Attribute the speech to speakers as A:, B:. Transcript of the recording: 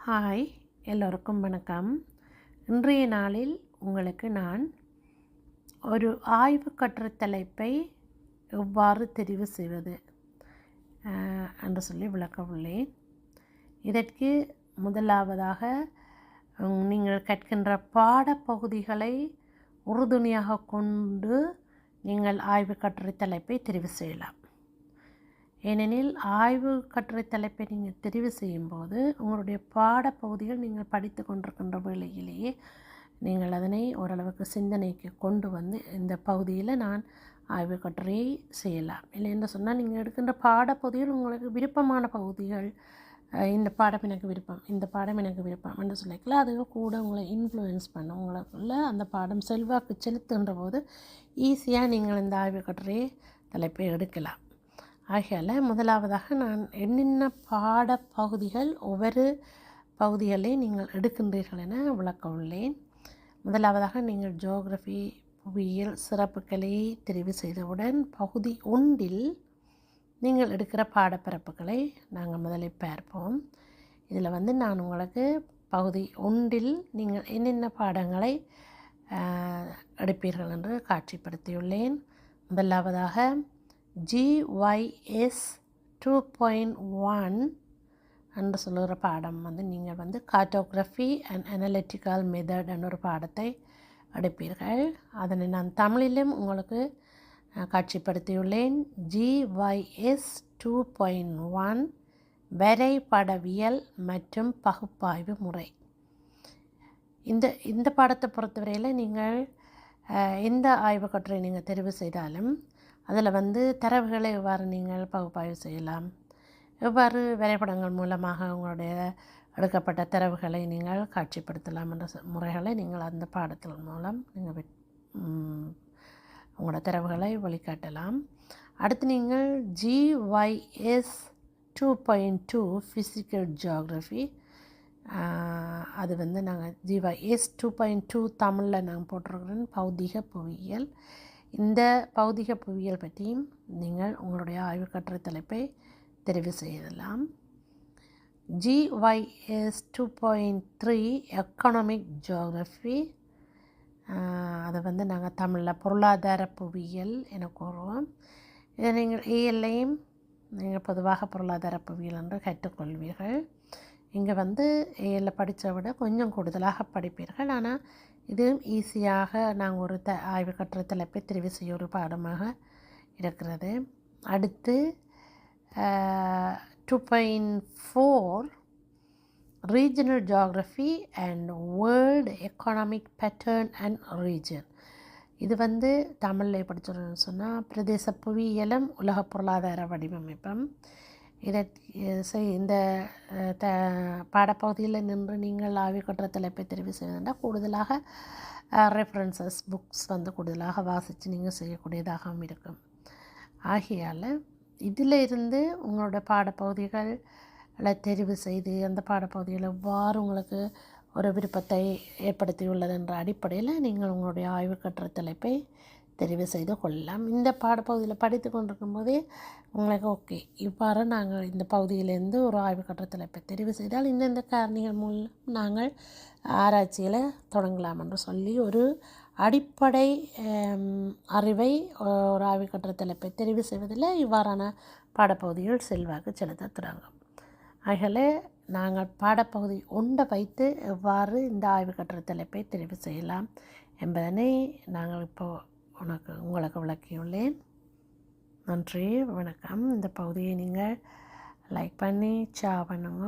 A: Hi, எல்லோருக்கும் வணக்கம். இன்றைய நாளில் உங்களுக்கு நான் ஒரு ஆய்வு கட்டுரை தலைப்பை எவ்வாறு தெரிவு செய்வது என்று சொல்லி விளக்க உள்ளேன். இதற்கு முதலாவதாக நீங்கள் கற்கின்ற பாடப்பகுதிகளை உறுதுணையாக கொண்டு நீங்கள் ஆய்வு கட்டுரை தலைப்பை தெரிவு செய்யலாம். ஏனெனில் ஆய்வு கட்டுரை தலைப்பை நீங்கள் தெரிவு செய்யும்போது உங்களுடைய பாடப்பகுதிகள் நீங்கள் படித்து கொண்டிருக்கின்ற வேளையிலேயே நீங்கள் அதனை ஓரளவுக்கு சிந்தனைக்கு கொண்டு வந்து இந்த பகுதியில் நான் ஆய்வு கட்டுரையை செய்யலாம். இல்லை என்று சொன்னால் நீங்கள் எடுக்கின்ற பாடப்பகுதிகள் உங்களுக்கு விருப்பமான பகுதிகள், இந்த பாடம் எனக்கு விருப்பம், இந்த பாடம் எனக்கு விருப்பம் என்று சொல்லிக்கலாம். அது கூட உங்களை இன்ஃப்ளூயன்ஸ் பண்ணும். உங்களுக்குள்ள அந்த பாடம் செல்வாக்கு செலுத்துகின்ற போது ஈஸியாக நீங்கள் இந்த ஆய்வு கட்டுரை தலைப்பை எடுக்கலாம். ஆகையால் முதலாவதாக நான் என்னென்ன பாடப்பகுதிகள் ஒவ்வொரு பகுதிகளை நீங்கள் எடுக்கின்றீர்கள் என விளக்க உள்ளேன். முதலாவதாக நீங்கள் ஜியோகிரஃபி, புவியியல் சிறப்புகளை தெரிவு செய்தவுடன் பகுதி 1 நீங்கள் எடுக்கிற பாடப்பிறப்புகளை நாங்கள் முதலில் பார்ப்போம். இதில் நான் உங்களுக்கு பகுதி 1 நீங்கள் என்னென்ன பாடங்களை எடுப்பீர்கள் என்று காட்சிப்படுத்தியுள்ளேன். முதலாவதாக GYS 2.1 என்று சொல்லுகிற பாடம் நீங்கள் கார்ட்டோகிராஃபி அண்ட் அனலிட்டிக்கல் மெத்தட் என்ற ஒரு பாடத்தை எடுப்பீர்கள். அதனை நான் தமிழிலும் உங்களுக்கு காட்சிப்படுத்தியுள்ளேன். GYS 2.1 வரைபடவியல் மற்றும் பகுப்பாய்வு முறை. இந்த பாடத்தை பொறுத்தவரையில் நீங்கள் எந்த ஆய்வு கட்டுரை நீங்கள் தெரிவு செய்தாலும் அதில் தரவுகளை எவ்வாறு நீங்கள் பகுப்பாய்வு செய்யலாம், எவ்வாறு வரைபடங்கள் மூலமாக உங்களுடைய எடுக்கப்பட்ட தரவுகளை நீங்கள் காட்சிப்படுத்தலாம் என்ற முறைகளை நீங்கள் அந்த பாடத்தின் மூலம் நீங்கள் உங்களோட தரவுகளை வழிகாட்டலாம். அடுத்து நீங்கள் GYS 2.2 ஃபிசிக்கல் ஜியோகிரஃபி, அது நாங்கள் GYS 2.2 தமிழில் நாங்கள் போட்டிருக்கிறோம் பௌதிக புவியியல். இந்த பௌதிக புவியியல் பற்றியும் நீங்கள் உங்களுடைய ஆய்வு கட்டுரை தலைப்பை தெரிவு செய்யலாம். GYS 2.3 எக்கனாமிக் ஜியோகிரஃபி, அதை நாங்கள் தமிழில் பொருளாதார புவியியல் என கூறுவோம். இதை நீங்கள் ஏஎல்லையும் நீங்கள் பொதுவாக பொருளாதார புவியியல் என்று கற்றுக்கொள்வீர்கள். இங்கே ஏஎல்ல படித்த விட கொஞ்சம் கூடுதலாக படிப்பீர்கள். ஆனால் இதுவும் ஈஸியாக நாங்கள் ஒரு ஆய்வு கட்டுரை தலைப்பை தெரிவு செய்ய ஒரு பாடமாக இருக்கிறது. அடுத்து 2.4 regional geography and world economic pattern and region. இது தமிழில் படித்தோன்னு சொன்னால் பிரதேச புவியியலும் உலக பொருளாதார வடிவமைப்பும். இந்த பாடப்பகுதியில் நின்று நீங்கள் ஆய்வு கட்டுரை தலைப்பை தெரிவு செய்வதென்றால் கூடுதலாக ரெஃபரன்சஸ் புக்ஸ் கூடுதலாக வாசித்து நீங்கள் செய்யக்கூடியதாகவும் இருக்கும். ஆகையால் இதில் இருந்து உங்களோட பாடப்பகுதிகளை தெரிவு செய்து அந்த பாடப்பகுதியில் எவ்வாறு உங்களுக்கு ஒரு விருப்பத்தை ஏற்படுத்தியுள்ளது என்ற அடிப்படையில் நீங்கள் உங்களுடைய ஆய்வு கட்டுரை தலைப்பை தெரிவு செய்து கொள்ளலாம். இந்த பாடப்பகுதியில் படித்து கொண்டிருக்கும் போதே உங்களுக்கு ஓகே, இவ்வாறு நாங்கள் இந்த பகுதியிலேருந்து ஒரு ஆய்வு கட்டுரை தலைப்பை தெரிவு செய்தால் இந்தந்த காரணிகள் மூலம் நாங்கள் ஆராய்ச்சியில் தொடங்கலாம் என்று சொல்லி ஒரு அடிப்படை அறிவை ஒரு ஆய்வு கட்டுரை தலைப்பை தெரிவு செய்வதில் இவ்வாறான பாடப்பகுதிகள் செல்வாக்கு செலுத்த தொடங்கும். ஆகவே நாங்கள் பாடப்பகுதி 1 வைத்து எவ்வாறு இந்த ஆய்வு கட்டுரை தலைப்பை தெரிவு செய்யலாம் என்பதனை நாங்கள் இப்போது உங்களுக்கு விளக்கியுள்ளேன். நன்றி, வணக்கம். இந்த பகுதியை நீங்கள் லைக் பண்ணி ஷேர் பண்ணுங்க.